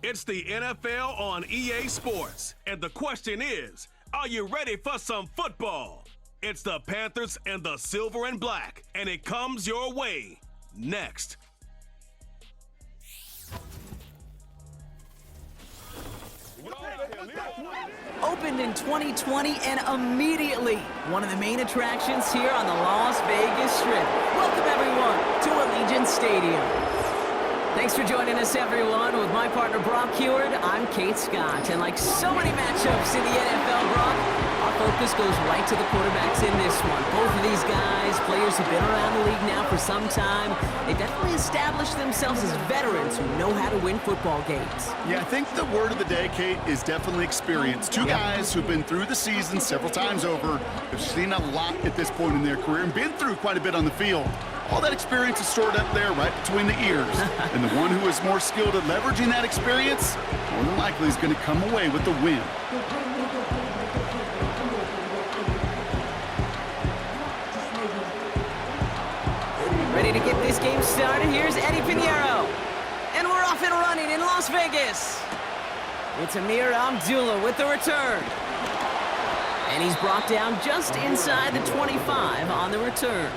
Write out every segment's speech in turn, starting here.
It's the NFL on EA Sports, and the question is, are you ready for some football? It's the Panthers and the Silver and Black, and it comes your way next. Opened in 2020 and immediately one of the main attractions here on the Las Vegas Strip. Welcome everyone to Allegiant Stadium. Thanks for joining us, everyone. With my partner Brock Heward, I'm Kate Scott. And like so many matchups in the NFL, Brock, our focus goes right to the quarterbacks in this one. Both of these guys, players who've been around the league now for some time, they definitely established themselves as veterans who know how to win football games. Yeah, I think the word of the day, Kate, is definitely experience. Two guys who've been through the season several times over, have seen a lot at this point in their career, and been through quite a bit on the field. All that experience is stored up there right between the ears. And the one who is more skilled at leveraging that experience, more than likely is going to come away with the win. Ready to get this game started? Here's Eddie Pinheiro. And we're off and running in Las Vegas. It's Amir Abdullah with the return. And he's brought down just inside the 25 on the return.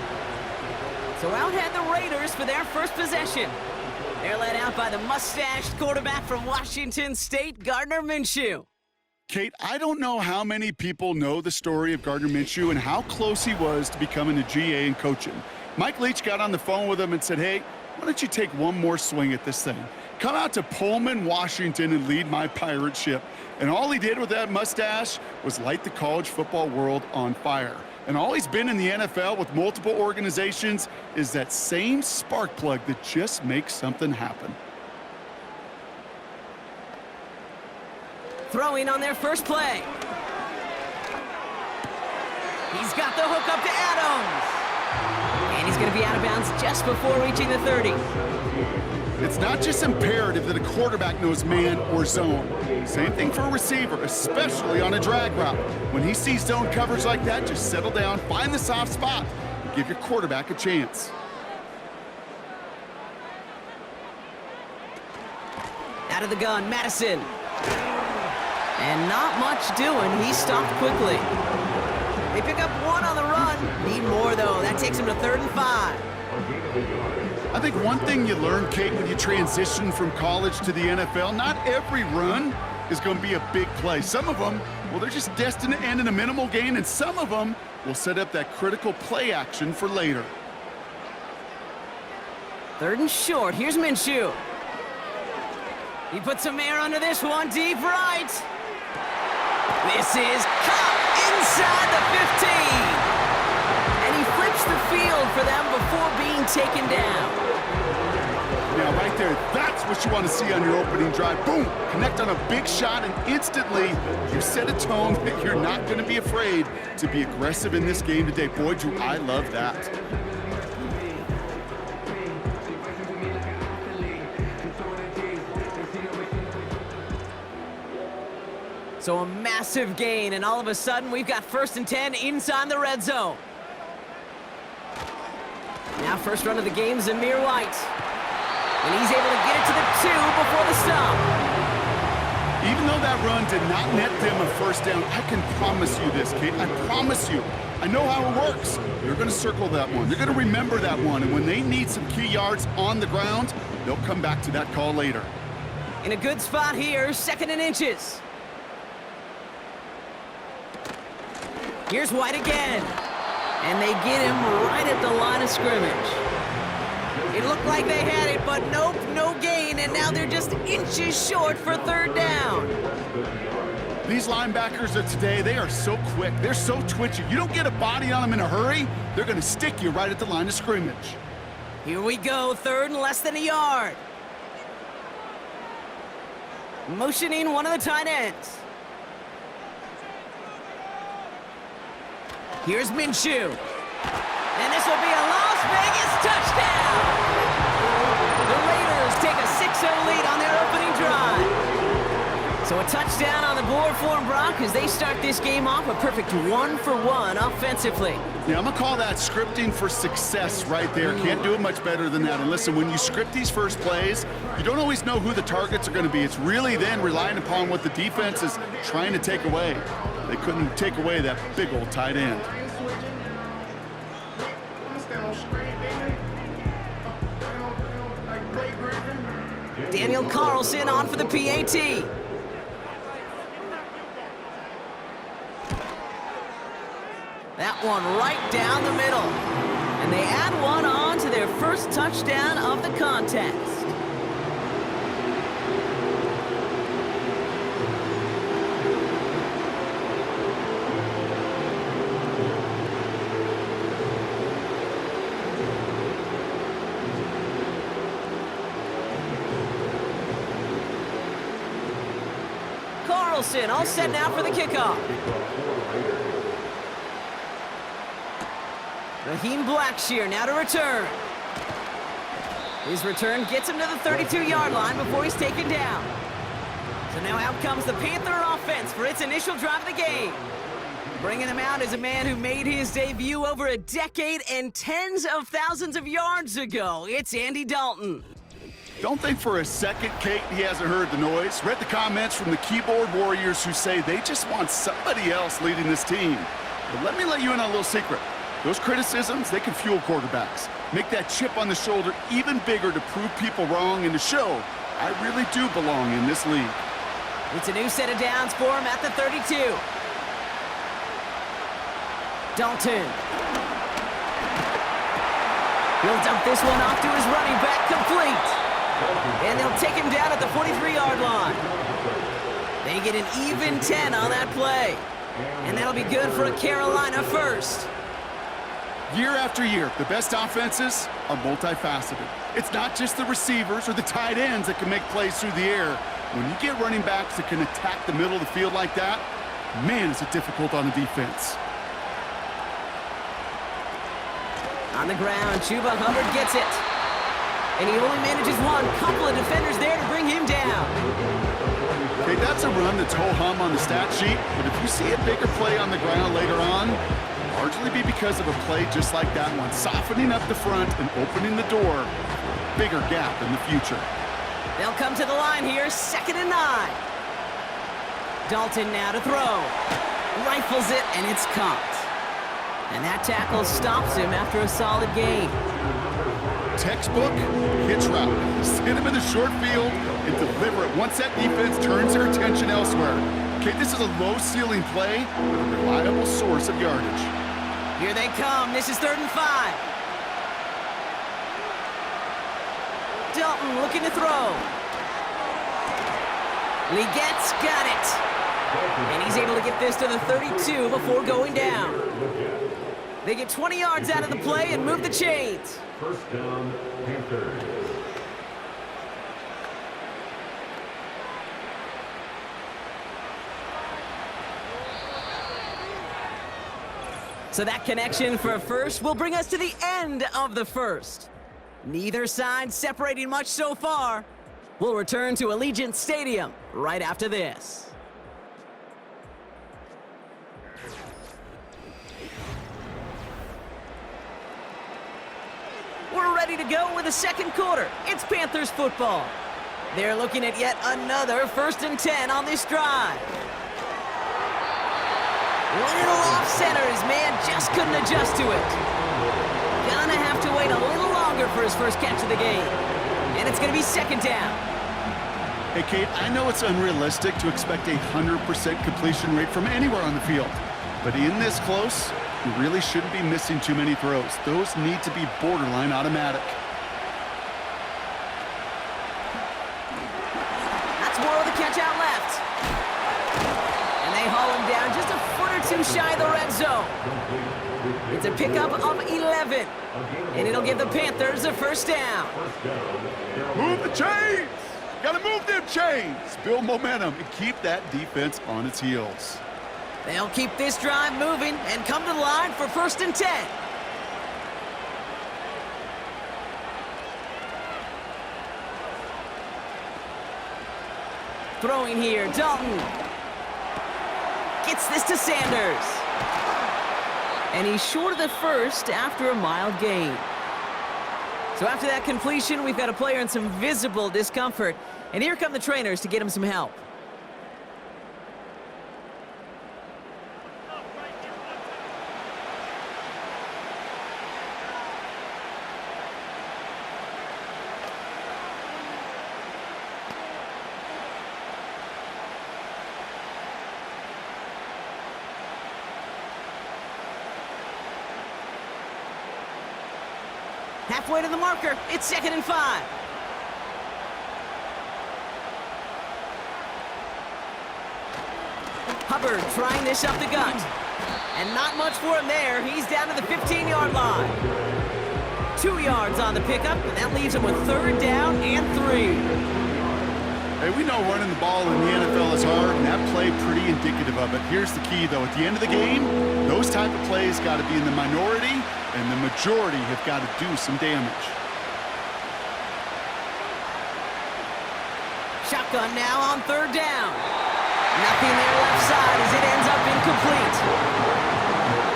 So out head the Raiders for their first possession. They're led out by the mustached quarterback from Washington State, Gardner Minshew. Kate, I don't know how many people know the story of Gardner Minshew and how close he was to becoming a GA and coaching. Mike Leach got on the phone with him and said, hey, why don't you take one more swing at this thing? Come out to Pullman, Washington, and lead my pirate ship. And all he did with that mustache was light the college football world on fire. And all he's been in the NFL with multiple organizations is that same spark plug that just makes something happen. Throwing on their first play. He's got the hook up to Adams. And he's going to be out of bounds just before reaching the 30. It's not just imperative that a quarterback knows man or zone. Same thing for a receiver, especially on a drag route. When he sees zone coverage like that, just settle down, find the soft spot, and give your quarterback a chance. Out of the gun, Madison. And not much doing. He stopped quickly. They pick up one on the run. Need more, though. That takes him to 3rd and 5. I think one thing you learn, Kate, when you transition from college to the NFL, not every run is going to be a big play. Some of them, well, they're just destined to end in a minimal gain, and some of them will set up that critical play action for later. 3rd and short. Here's Minshew. He puts some air under this one, deep right. This is caught inside the 15. And he flips the field for them before being taken down. Now, right there, that's what you want to see on your opening drive. Boom! Connect on a big shot, and instantly you set a tone that you're not going to be afraid to be aggressive in this game today. Boy, do I love that. So a massive gain, and all of a sudden, we've got 1st and 10 inside the red zone. Now first run of the game is Amir White. And he's able to get it to the 2 before the stop. Even though that run did not net them a first down, I can promise you this, Kate. I promise you. I know how it works. They're going to circle that one. They're going to remember that one. And when they need some key yards on the ground, they'll come back to that call later. In a good spot here, 2nd and inches. Here's White again. And they get him right at the line of scrimmage. It looked like they had it, but nope, no gain, and now they're just inches short for 3rd down. These linebackers of today, they are so quick. They're so twitchy. You don't get a body on them in a hurry, they're going to stick you right at the line of scrimmage. Here we go, 3rd and less than a yard. Motioning one of the tight ends. Here's Minshew. And this will be a Las Vegas touchdown! The Raiders take a 6-0 lead on their opening drive. So a touchdown on the board for them, Brock, as they start this game off a perfect 1-for-1 offensively. Yeah, I'm going to call that scripting for success right there. Can't do it much better than that. And listen, when you script these first plays, you don't always know who the targets are going to be. It's really then relying upon what the defense is trying to take away. They couldn't take away that big old tight end. Daniel Carlson on for the PAT. That one right down the middle. And they add one on to their first touchdown of the contest. Carlson all set now for the kickoff. Raheem Blackshear now to return. His return gets him to the 32-yard line before he's taken down. So now out comes the Panther offense for its initial drive of the game. Bringing him out is a man who made his debut over a decade and tens of thousands of yards ago. It's Andy Dalton. Don't think for a second, Kate, he hasn't heard the noise. Read the comments from the keyboard warriors who say they just want somebody else leading this team. But let me let you in on a little secret. Those criticisms, they can fuel quarterbacks. Make that chip on the shoulder even bigger to prove people wrong and to show I really do belong in this league. It's a new set of downs for him at the 32. Dalton. He'll dump this one off to his running back, complete. And they'll take him down at the 43-yard line. They get an even 10 on that play. And that'll be good for a Carolina first. Year after year, the best offenses are multifaceted. It's not just the receivers or the tight ends that can make plays through the air. When you get running backs that can attack the middle of the field like that, man, is it difficult on the defense. On the ground, Chuba Hubbard gets it. And he only manages one. Couple of defenders there to bring him down. Okay, that's a run that's ho-hum on the stat sheet, but if you see a bigger play on the ground later on, largely be because of a play just like that one, softening up the front and opening the door, bigger gap in the future. They'll come to the line here, 2nd and 9. Dalton now to throw. Rifles it, and it's caught. And that tackle stops him after a solid gain. Textbook hitch route. Hit him in the short field and deliver it once that defense turns their attention elsewhere. Okay, this is a low-ceiling play, but a reliable source of yardage. Here they come. This is 3rd and 5. Dalton looking to throw. Legette's got it. And he's able to get this to the 32 before going down. They get 20 yards out of the play and move the chains. First down, Panthers. So that connection for a first will bring us to the end of the first. Neither side separating much so far. We'll return to Allegiant Stadium right after this. We're ready to go with the second quarter. It's Panthers football. They're looking at yet another 1st and 10 on this drive. Little off center, his man just couldn't adjust to it. Gonna have to wait a little longer for his first catch of the game. And it's gonna be 2nd down. Hey, Kate, I know it's unrealistic to expect a 100% completion rate from anywhere on the field. But in this close, you really shouldn't be missing too many throws. Those need to be borderline automatic. That's more of the catch out left. And they haul him down just a foot or two shy of the red zone. It's a pickup of 11. And it'll give the Panthers a 1st down. Move the chains! Gotta move them chains! Build momentum and keep that defense on its heels. They'll keep this drive moving and come to the line for 1st and 10. Throwing here, Dalton. Gets this to Sanders. And he's short of the first after a mild gain. So after that completion, we've got a player in some visible discomfort. And here come the trainers to get him some help. Halfway to the marker, it's 2nd and 5. Hubbard trying this up the gut. And not much for him there. He's down to the 15-yard line. 2 yards on the pickup, and that leaves him with 3rd down and 3. Hey, we know running the ball in the NFL is hard, and that play pretty indicative of it. Here's the key, though. At the end of the game, those type of plays got to be in the minority, and the majority have got to do some damage. Shotgun now on 3rd down. Nothing there left side as it ends up incomplete.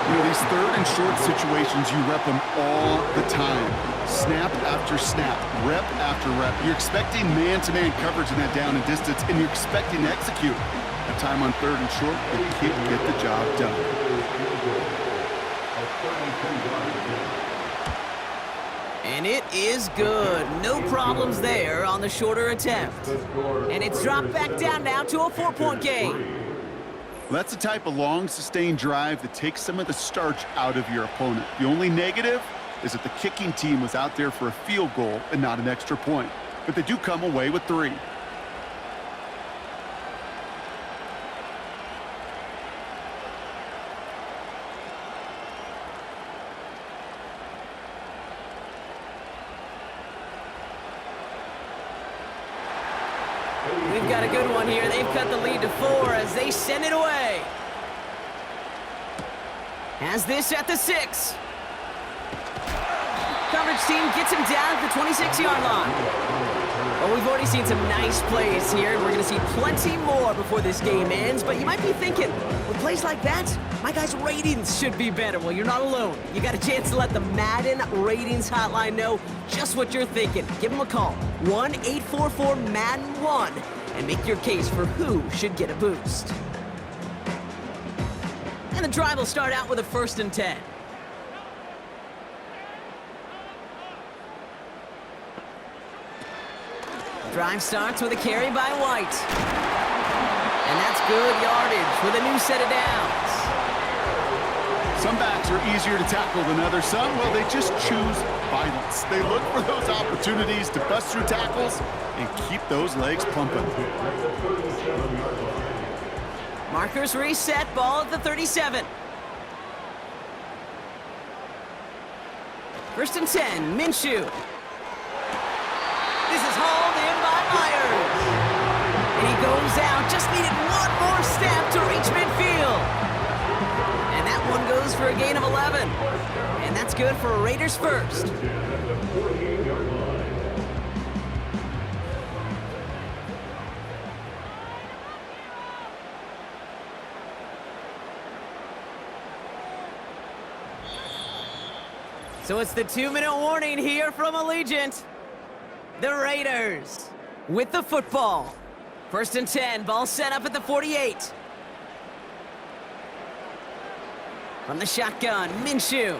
You know, these 3rd and short situations, you rep them all the time. Snap after snap, rep after rep. You're expecting man-to-man coverage in that down and distance, and you're expecting to execute. A time on 3rd and short, the kid get the job done. And it is good. No problems there on the shorter attempt. And it's dropped back down now to a 4-point game. Well, that's the type of long, sustained drive that takes some of the starch out of your opponent. The only negative is that the kicking team was out there for a field goal and not an extra point. But they do come away with 3. We've got a good one here. They've cut the lead to 4 as they send it away. Has this at the 6. Coverage team gets him down at the 26-yard line. Well, we've already seen some nice plays here. We're going to see plenty more before this game ends. But you might be thinking, with plays like that, my guys' ratings should be better. Well, you're not alone. You got a chance to let the Madden ratings hotline know just what you're thinking. Give them a call, 1-844-MADDEN-1, and make your case for who should get a boost. And the drive will start out with a 1st and 10. Drive starts with a carry by White. And that's good yardage with a new set of downs. Some backs are easier to tackle than others. Some, well, they just choose violence. They look for those opportunities to bust through tackles and keep those legs pumping. Markers reset, ball at the 37. 1st and 10, Minshew. This is hauled in by Myers. And he goes out, just needed one more step to reach midfield. And that one goes for a gain of 11. And that's good for a Raiders first. So it's the 2-minute warning here from Allegiant. The Raiders with the football. 1st and 10, ball set up at the 48. From the shotgun, Minshew.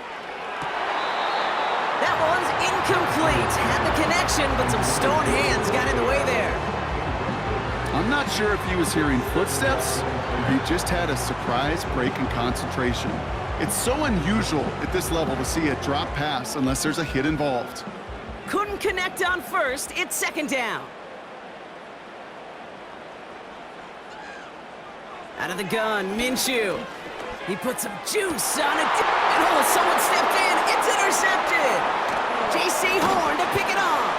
That one's incomplete. Had the connection, but some stone hands got in the way there. I'm not sure if he was hearing footsteps or he just had a surprise break in concentration. It's so unusual at this level to see a drop pass unless there's a hit involved. Couldn't connect on 1st. It's 2nd down. Out of the gun, Minshew. He put some juice on it. And oh, someone stepped in. It's intercepted. J.C. Horn to pick it off.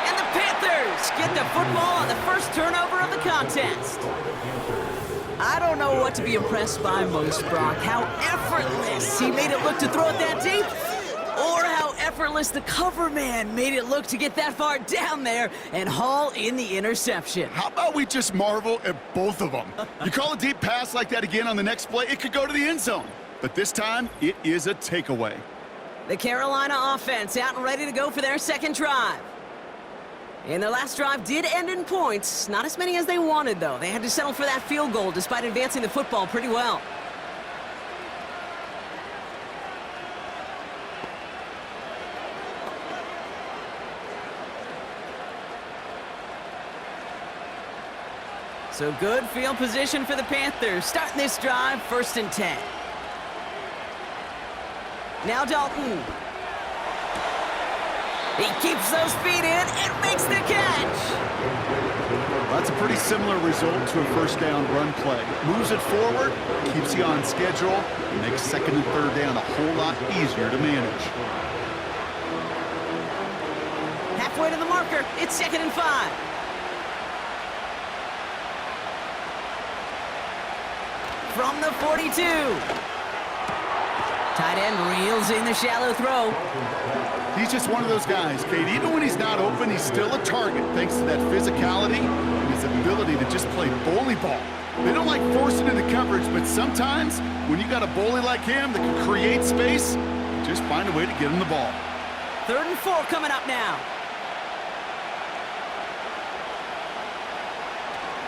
And the Panthers get the football on the first turnover of the contest. I don't know what to be impressed by most, Brock. How effortless he made it look to throw it that deep, or how effortless effortless. The cover man made it look to get that far down there and haul in the interception. How about we just marvel at both of them? You call a deep pass like that again on the next play, it could go to the end zone. But this time, it is a takeaway. The Carolina offense out and ready to go for their second drive. And their last drive did end in points. Not as many as they wanted, though. They had to settle for that field goal despite advancing the football pretty well. So good field position for the Panthers. Starting this drive, 1st and 10. Now Dalton. He keeps those feet in and makes the catch. That's a pretty similar result to a first down run play. Moves it forward, keeps you on schedule, and makes 2nd and 3rd down a whole lot easier to manage. Halfway to the marker, it's 2nd and 5. From the 42. Tight end reels in the shallow throw. He's just one of those guys, Kate. Even when he's not open, he's still a target thanks to that physicality and his ability to just play bully ball. They don't like forcing into coverage, but sometimes when you got a bully like him that can create space, just find a way to get him the ball. 3rd and 4 coming up now.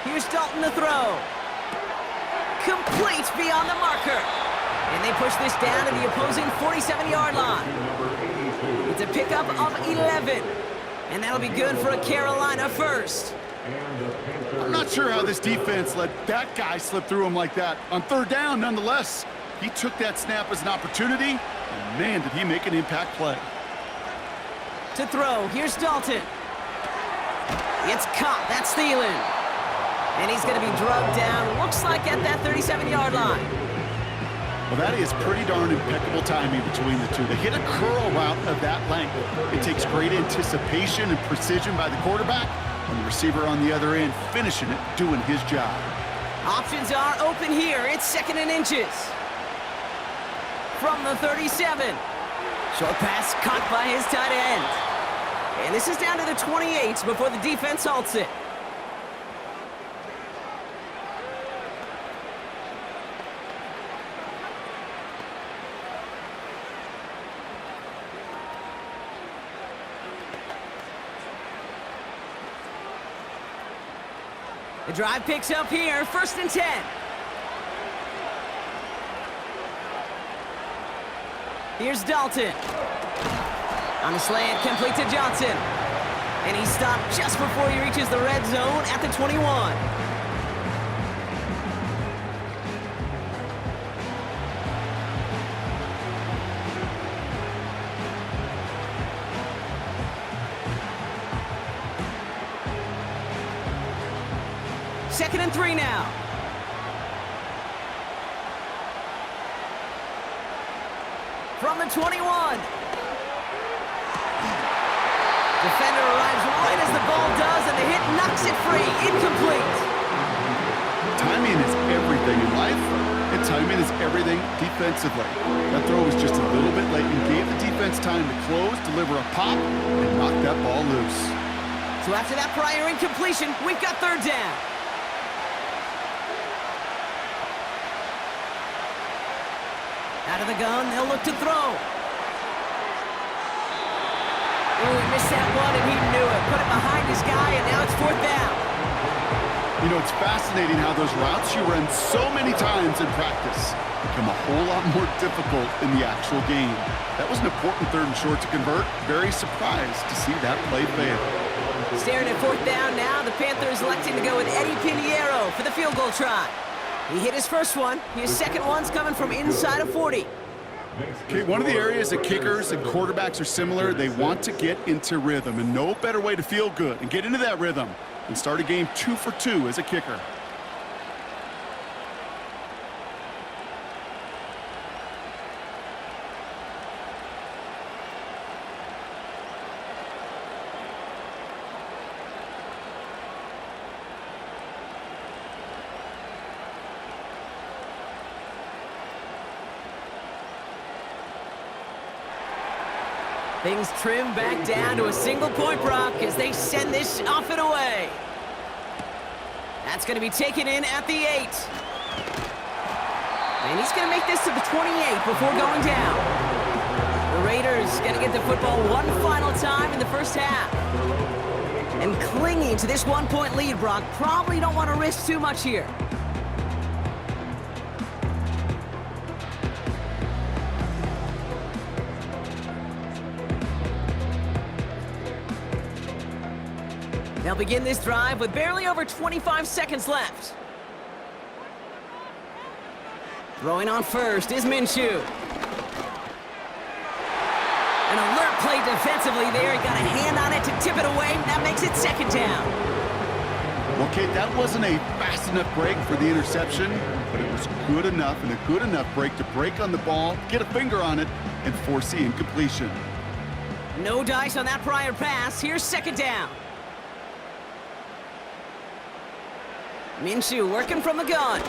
Here's Dalton to throw. Complete beyond the marker. And they push this down to the opposing 47-yard line. It's a pickup of 11. And that'll be good for a Carolina first. I'm not sure how this defense let that guy slip through him like that. On 3rd down, nonetheless, he took that snap as an opportunity, and man, did he make an impact play. To throw, here's Dalton. It's caught, that's Thielen. And he's going to be drugged down, looks like at that 37-yard line. Well, that is pretty darn impeccable timing between the two. To hit a curl route of that length, it takes great anticipation and precision by the quarterback, and the receiver on the other end finishing it, doing his job. Options are open here. It's 2nd and inches. From the 37. Short pass caught by his tight end. And this is down to the 28 before the defense halts it. The drive picks up here, 1st and 10. Here's Dalton. On the slant, complete to Johnson. And he stopped just before he reaches the red zone at the 21. Second and 3 now. From the 21. Defender arrives right as the ball does, and the hit knocks it free. Incomplete. Timing is everything in life, and timing is everything defensively. That throw was just a little bit late and gave the defense time to close, deliver a pop, and knock that ball loose. So after that prior incompletion, we've got 3rd down. Out of the gun, they'll look to throw. Oh, he missed that one, and he knew it. Put it behind his guy, and now it's 4th down. You know, it's fascinating how those routes you run so many times in practice become a whole lot more difficult in the actual game. That was an important 3rd and short to convert. Very surprised to see that play fail. Staring at 4th down now, the Panthers electing to go with Eddie Pinheiro for the field goal try. He hit his first one. His second one's coming from inside of 40. Okay, one of the areas that kickers and quarterbacks are similar, they want to get into rhythm, and no better way to feel good and get into that rhythm than start a game 2 for 2 as a kicker. Things trim back down to a single point, Brock, as they send this off and away. That's going to be taken in at the 8. And he's going to make this to the 28 before going down. The Raiders going to get the football one final time in the first half. And clinging to this 1-point lead, Brock, probably don't want to risk too much here. They'll begin this drive with barely over 25 seconds left. Throwing on first is Minshew. An alert play defensively there. He got a hand on it to tip it away. That makes it second down. Well, Kate, that wasn't a fast enough break for the interception, but it was good enough and a good enough break to break on the ball, get a finger on it, and force the incompletion. No dice on that prior pass. Here's second down. Minshew working from the gun.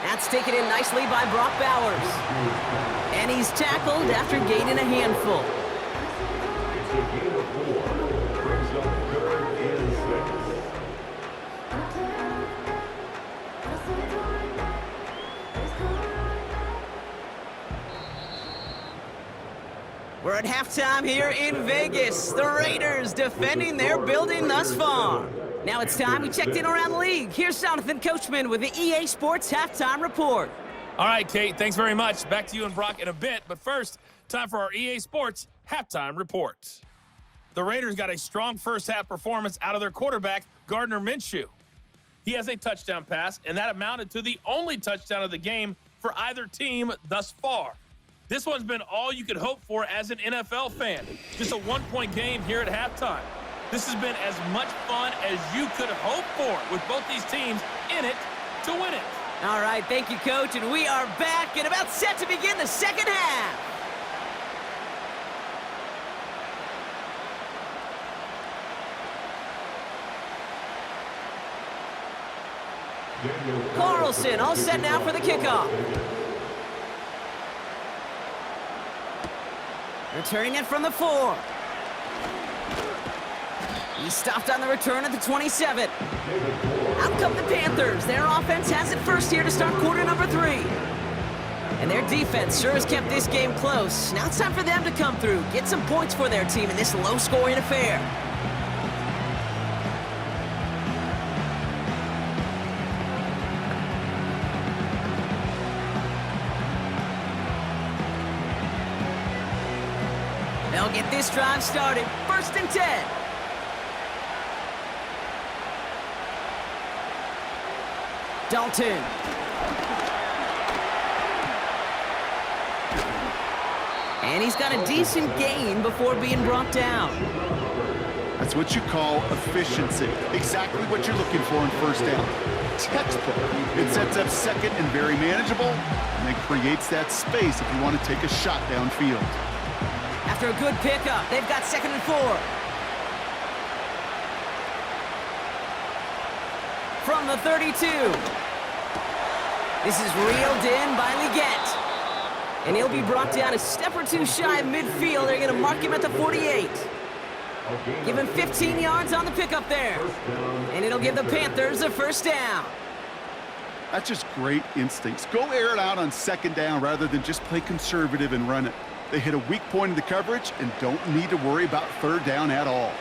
That's taken in nicely by Brock Bowers. And he's tackled after gaining a handful. It's a gain of 4. Brings up 3rd and 6. We're at halftime here in Vegas. The Raiders defending their building thus far. Now it's time we checked in around the league. Here's Jonathan Coachman with the EA Sports Halftime Report. All right, Kate, thanks very much. Back to you and Brock in a bit. But first, time for our EA Sports Halftime Report. The Raiders got a strong first-half performance out of their quarterback, Gardner Minshew. He has a touchdown pass, and that amounted to the only touchdown of the game for either team thus far. This one's been all you could hope for as an NFL fan. Just a one-point game here at halftime. This has been as much fun as you could hope for with both these teams in it to win it. All right, thank you, Coach, and we are back and about set to begin the second half. Carlson all set now for the kickoff. Returning it from the 4. He stopped on the return at the 27. Out come the Panthers. Their offense has it first here to start quarter number 3. And their defense sure has kept this game close. Now it's time for them to come through, get some points for their team in this low-scoring affair. They'll get this drive started. 1st and 10. Dalton. And he's got a decent gain before being brought down. That's what you call efficiency. Exactly what you're looking for in first down. Textbook. It sets up second and very manageable, and then creates that space if you want to take a shot downfield. After a good pickup, they've got 2nd and 4. From the 32. This is reeled in by Leggett. And he'll be brought down a step or two shy of midfield. They're going to mark him at the 48. Give him 15 yards on the pickup there. And it'll give the Panthers a first down. That's just great instincts. Go air it out on 2nd down rather than just play conservative and run it. They hit a weak point in the coverage and don't need to worry about 3rd down at all.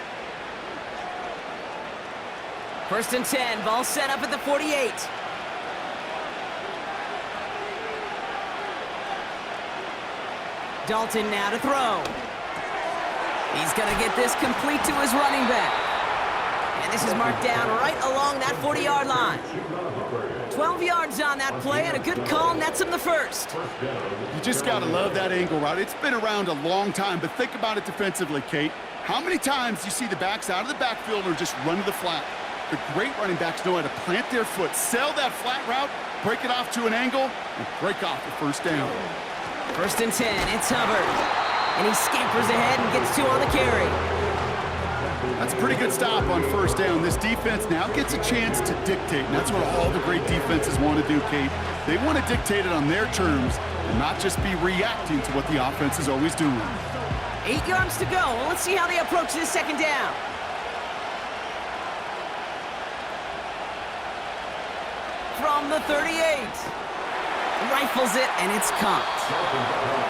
1st and 10, ball set up at the 48. Dalton now to throw. He's going to get this complete to his running back. And this is marked down right along that 40-yard line. 12 yards on that play, and a good call nets him the first. You just got to love that angle route. It's been around a long time, but think about it defensively, Kate. How many times do you see the backs out of the backfield or just run to the flat? The great running backs know how to plant their foot, sell that flat route, break it off to an angle, and break off the first down. 1st and 10, it's Hubbard. And he scampers ahead and gets 2 on the carry. That's a pretty good stop on 1st down. This defense now gets a chance to dictate, and that's what all the great defenses want to do, Kate. They want to dictate it on their terms and not just be reacting to what the offense is always doing. 8 yards to go. Let's see how they approach this second down. From the 38. Rifles it, and it's caught.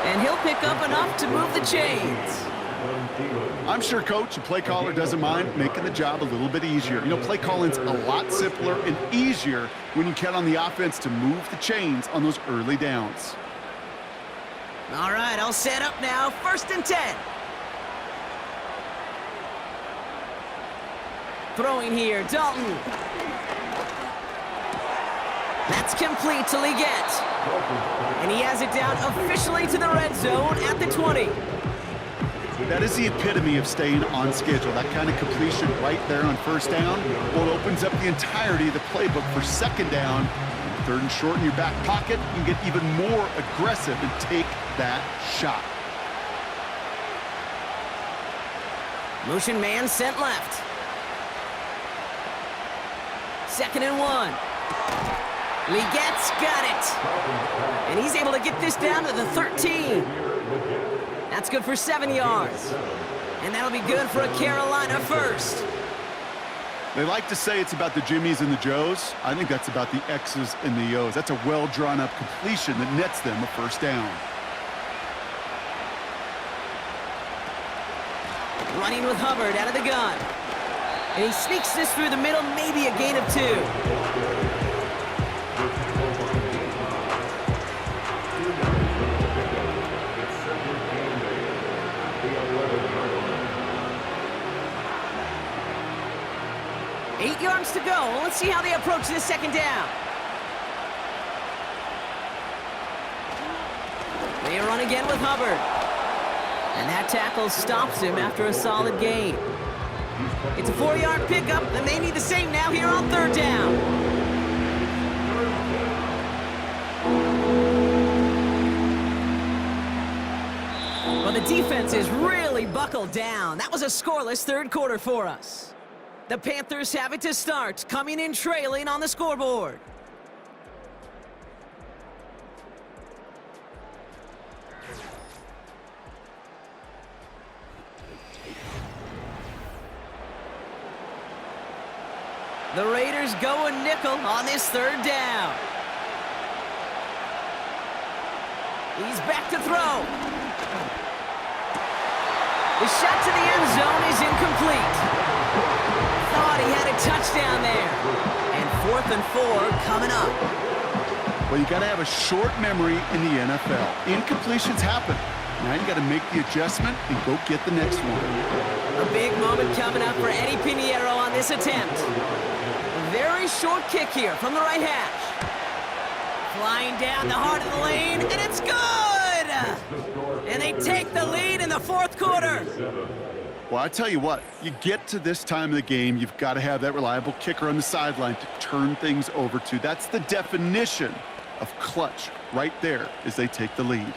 And he'll pick up enough to move the chains. I'm sure coach and play caller doesn't mind making the job a little bit easier. You know, play calling's a lot simpler and easier when you count on the offense to move the chains on those early downs. All right, I'll set up now. 1st and 10. Throwing here, Dalton. That's complete to Leggett. And he has it down officially to the red zone at the 20. That is the epitome of staying on schedule. That kind of completion right there on 1st down, well, it opens up the entirety of the playbook for 2nd down. 3rd and short in your back pocket, you can get even more aggressive and take that shot. Motion man sent left. 2nd and 1. Legette's got it. And he's able to get this down to the 13. That's good for 7 yards. And that'll be good for a Carolina first. They like to say it's about the Jimmies and the Joes. I think that's about the X's and the O's. That's a well-drawn-up completion that nets them a 1st down. Running with Hubbard out of the gun. And he sneaks this through the middle, maybe a gain of 2. 8 yards to go. Let's see how they approach this 2nd down. They run again with Hubbard. And that tackle stops him after a solid gain. It's a 4-yard pickup, and they need the same now here on 3rd down. Well, the defense is really buckled down. That was a scoreless 3rd quarter for us. The Panthers have it to start, coming in trailing on the scoreboard. The Raiders go a nickel on this 3rd down. He's back to throw. The shot to the end zone is incomplete. Thought he had a touchdown there. And 4th and 4 coming up. Well, you got to have a short memory in the NFL. Incompletions happen. Now you got to make the adjustment and go get the next one. A big moment coming up for Eddie Pinheiro on this attempt. A very short kick here from the right hash. Flying down the heart of the lane, and it's good! And they take the lead in the 4th quarter. Well, I tell you what, you get to this time of the game, you've got to have that reliable kicker on the sideline to turn things over to. That's the definition of clutch right there as they take the lead.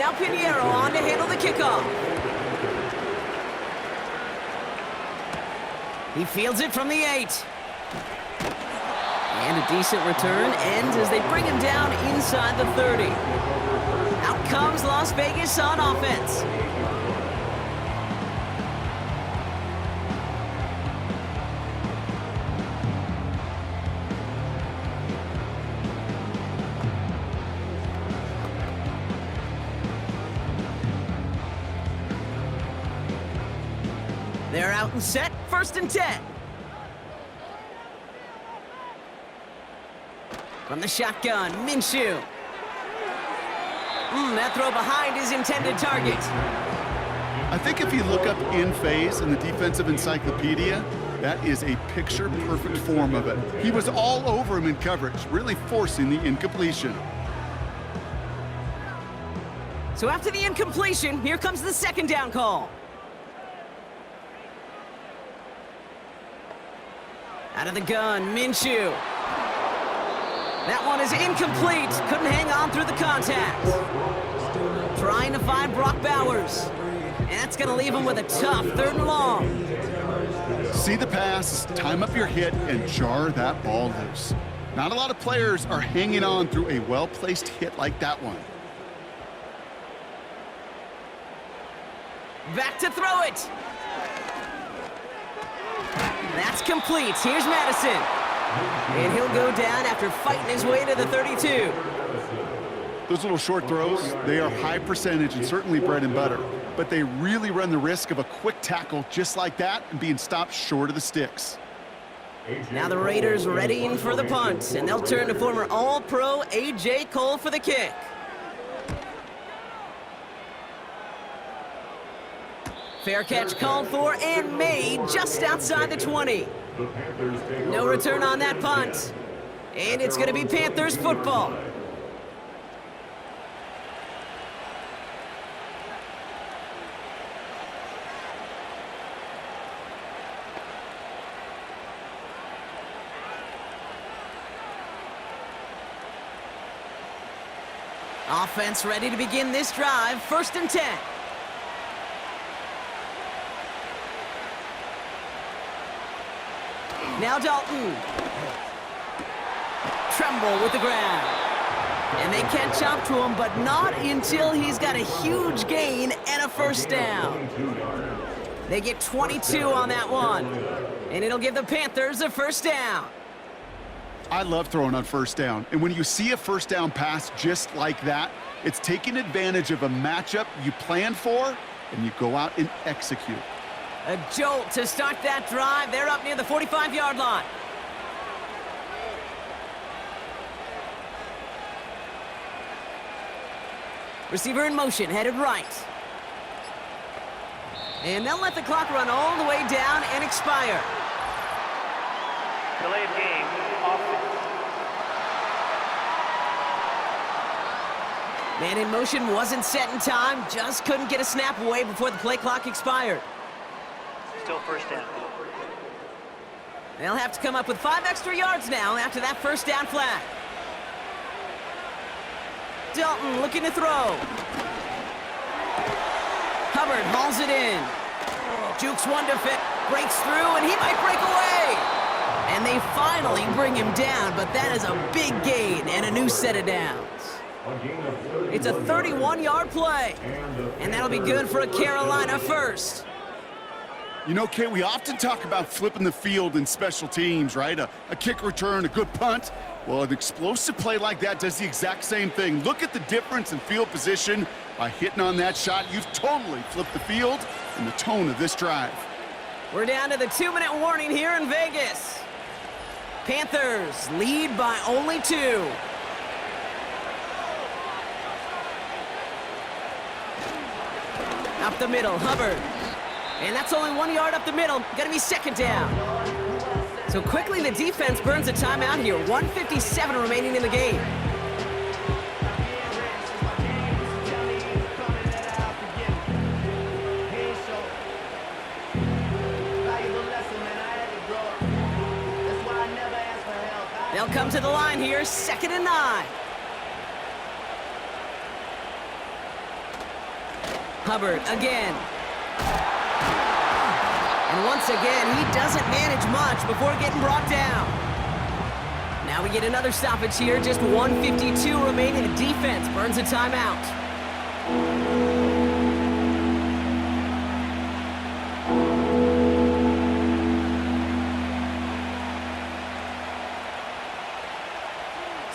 Now Pinheiro on to handle the kickoff. He fields it from the 8. And a decent return ends as they bring him down inside the 30. Out comes Las Vegas on offense. They're out and set, 1st and 10. From the shotgun, Minshew. That throw behind his intended target. I think if you look up in phase in the defensive encyclopedia, that is a picture-perfect form of it. He was all over him in coverage, really forcing the incompletion. So after the incompletion, here comes the 2nd down call. Out of the gun, Minshew. That one is incomplete. Couldn't hang on through the contact. Trying to find Brock Bowers. And that's That's going to leave him with a tough 3rd and long. See the pass, time up your hit, and jar that ball loose. Not a lot of players are hanging on through a well-placed hit like that one. Back to throw it. That's complete. Here's Madison. And he'll go down after fighting his way to the 32. Those little short throws, they are high percentage and certainly bread and butter. But they really run the risk of a quick tackle just like that and being stopped short of the sticks. Now the Raiders readying for the punt, and they'll turn to former All-Pro A.J. Cole for the kick. Fair catch called for and made just outside the 20. No return on that punt. And it's going to be Panthers football. Offense ready to begin this drive. 1st and 10. Now Dalton. Tremble with the grab. And they catch up to him, but not until he's got a huge gain and a 1st down. They get 22 on that one. And it'll give the Panthers a 1st down. I love throwing on 1st down. And when you see a 1st down pass just like that, it's taking advantage of a matchup you planned for, and you go out and execute. A jolt to start that drive. They're up near the 45-yard line. Receiver in motion, headed right. And they'll let the clock run all the way down and expire. Delayed game, offense. Man in motion wasn't set in time, just couldn't get a snap away before the play clock expired. Still 1st down. They'll have to come up with 5 extra yards now after that 1st down flag. Dalton looking to throw. Hubbard hauls it in. Jukes one to fit, breaks through, and he might break away. And they finally bring him down, but that is a big gain and a new set of downs. It's a 31-yard play, and that'll be good for a Carolina 1st. You know, Kay, we often talk about flipping the field in special teams, right? A kick return, a good punt. Well, an explosive play like that does the exact same thing. Look at the difference in field position. By hitting on that shot, you've totally flipped the field and the tone of this drive. We're down to the 2-minute warning here in Vegas. Panthers lead by only 2. Up the middle, Hubbard. And that's only 1 yard up the middle. Gonna be 2nd down. So quickly the defense burns a timeout here. 1:57 remaining in the game. They'll come to the line here, 2nd and 9. Hubbard again. And once again, he doesn't manage much before getting brought down. Now we get another stoppage here, just 1:52 remaining. The defense burns a timeout.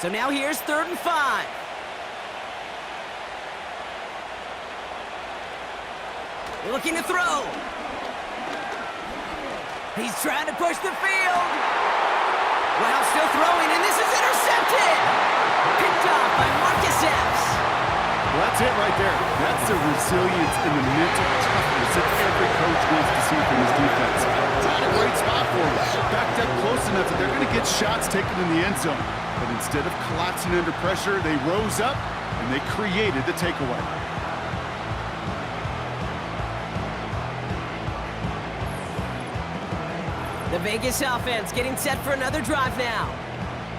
So now here's 3rd and 5. Looking to throw. He's trying to push the field. Well, still throwing, and this is intercepted. Picked off by Marcus Epps. Well, that's it right there. That's the resilience and the mental toughness that every coach wants to see from his defense. It's not a great spot for him. Backed up close enough that they're going to get shots taken in the end zone. But instead of collapsing under pressure, they rose up and they created the takeaway. The Vegas offense getting set for another drive now.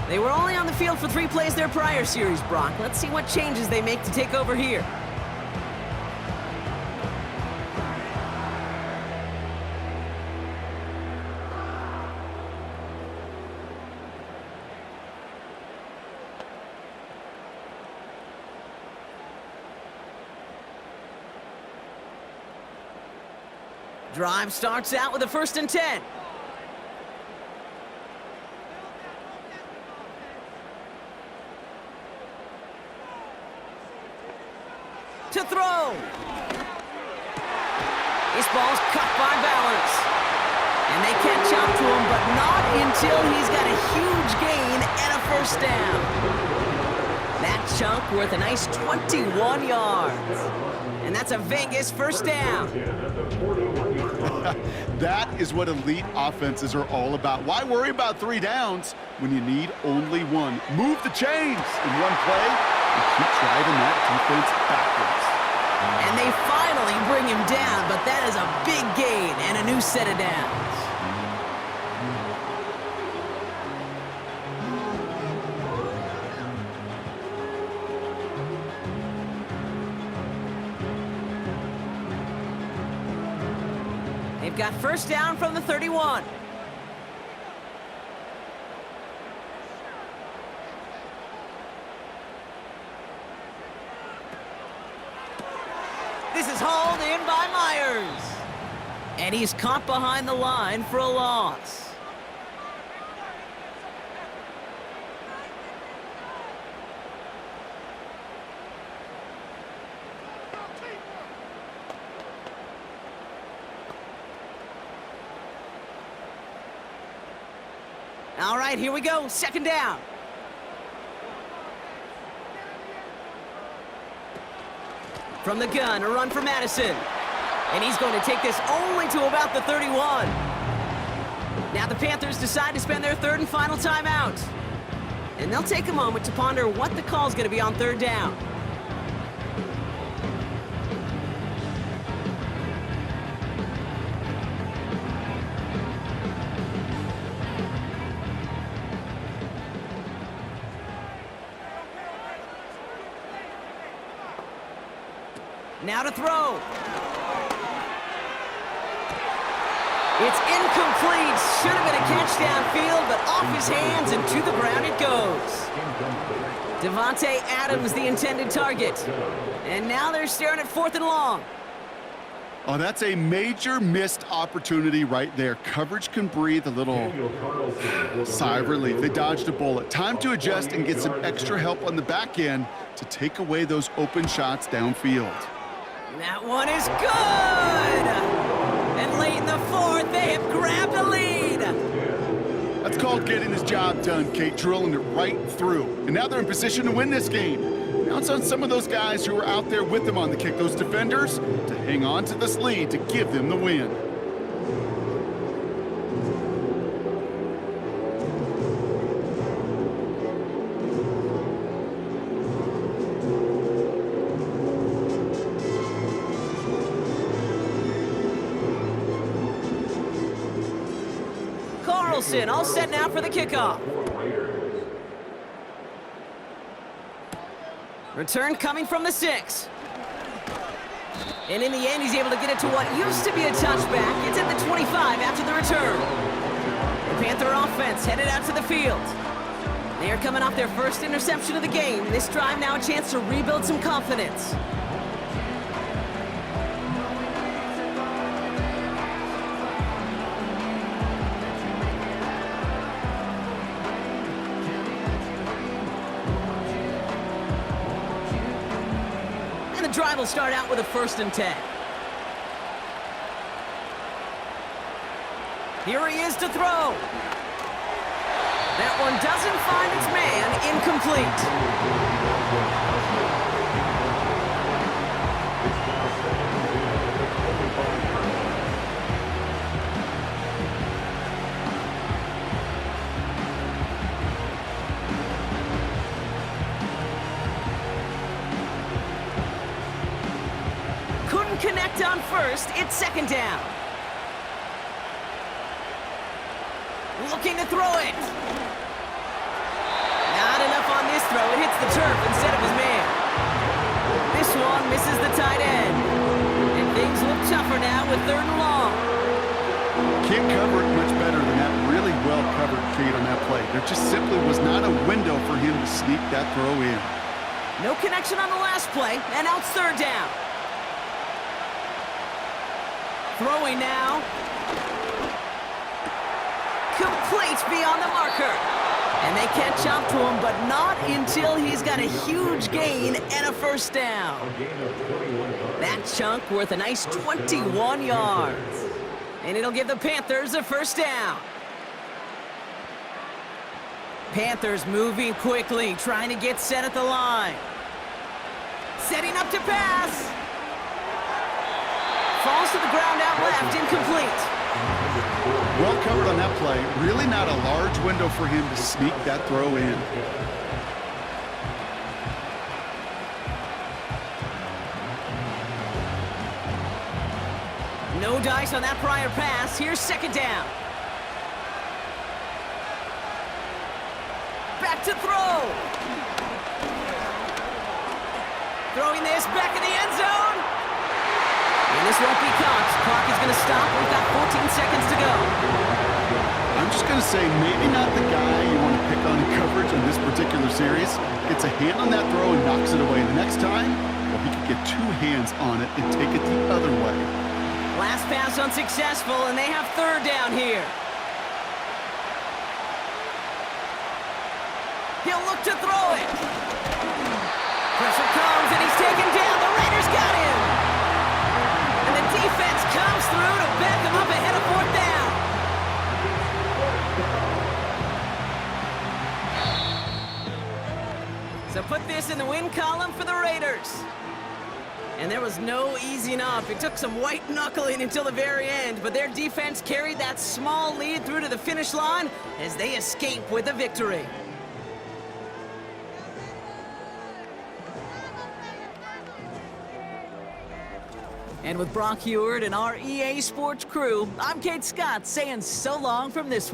They were only on the field for 3 plays their prior series, Brock. Let's see what changes they make to take over here. Drive starts out with a 1st and 10. To throw. This ball's cut by Bowers. And they catch up to him, but not until he's got a huge gain and a 1st down. That chunk worth a nice 21 yards. And that's a Vegas 1st down. That is what elite offenses are all about. Why worry about 3 downs when you need only 1? Move the chains in one play and keep driving that defense backwards. And they finally bring him down, but that is a big gain and a new set of downs. They've got 1st down from the 31. This is hauled in by Myers. And he's caught behind the line for a loss. All right, here we go. 2nd down. From the gun, a run for Madison. And he's going to take this only to about the 31. Now the Panthers decide to spend their 3rd and final timeout. And they'll take a moment to ponder what the call is going to be on 3rd down. Now to throw. It's incomplete. Should have been a catch downfield, but off his hands and to the ground it goes. Devontae Adams, the intended target. And now they're staring at 4th and long. Oh, that's a major missed opportunity right there. Coverage can breathe a little sigh of relief. They dodged a bullet. Time to adjust and get some extra help on the back end to take away those open shots downfield. That one is good! And late in the 4th, they have grabbed the lead. That's called getting his job done, Kate, drilling it right through. And now they're in position to win this game. Now it's on some of those guys who are out there with them on the kick, those defenders, to hang on to this lead to give them the win. All set now for the kickoff. Return coming from the 6. And in the end, he's able to get it to what used to be a touchback. It's at the 25 after the return. The Panther offense headed out to the field. They are coming off their 1st interception of the game. This drive now a chance to rebuild some confidence. Drive will start out with a 1st and 10. Here he is to throw. That one doesn't find its man. Incomplete. Connect on 1st, it's 2nd down. Looking to throw it. Not enough on this throw. It hits the turf instead of his man. This one misses the tight end. And things look tougher now with 3rd and long. Can't cover it much better than that. Really well covered, Kate, on that play. There just simply was not a window for him to sneak that throw in. No connection on the last play, and now it's 3rd down. Throwing now. Complete beyond the marker. And they catch up to him, but not until he's got a huge gain and a first down. A gain of 21 yards. That chunk worth a nice 21 yards. And it'll give the Panthers a first down. Panthers moving quickly, trying to get set at the line. Setting up to pass. Falls to the ground out left, incomplete. Well covered on that play. Really not a large window for him to sneak that throw in. No dice on that prior pass. Here's second down. Back to throw. Throwing this back in the end zone. And this won't be caught. Clock is going to stop. We've got 14 seconds to go. I'm just going to say maybe not the guy you want to pick on in coverage in this particular series. Gets a hand on that throw and knocks it away. The next time, well, he could get two hands on it and take it the other way. Last pass unsuccessful, and they have third down here. He'll look to throw it. Pressure comes, and he's taken down. The Raiders got him. And the defense comes through to back him up ahead of fourth down. So put this in the win column for the Raiders. And there was no easing up. It took some white knuckling until the very end, but their defense carried that small lead through to the finish line as they escape with a victory. And with Brock Heward and our EA Sports crew, I'm Kate Scott saying so long from this one.